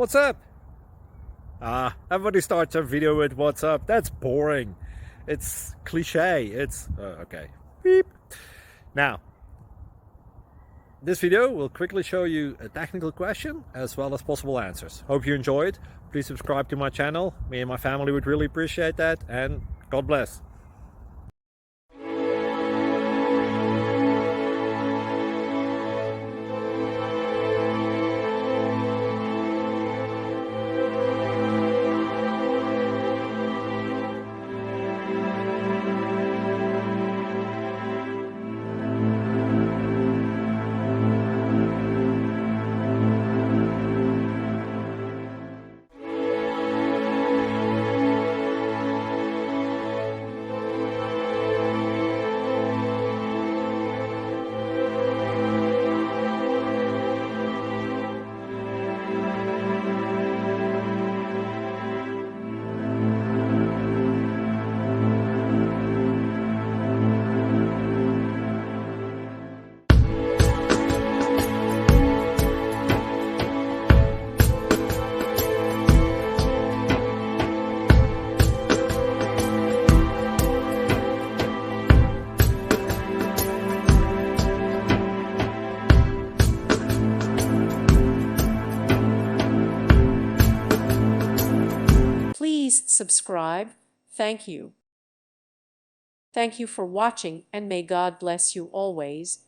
What's up? Everybody starts their video with what's up. That's boring. It's cliche. It's okay. Beep. Now, this video will quickly show you a technical question as well as possible answers. Hope you enjoyed. Please subscribe to my channel. Me and my family would really appreciate that, and God bless. Please subscribe. Thank you. Thank you for watching, and may God bless you always.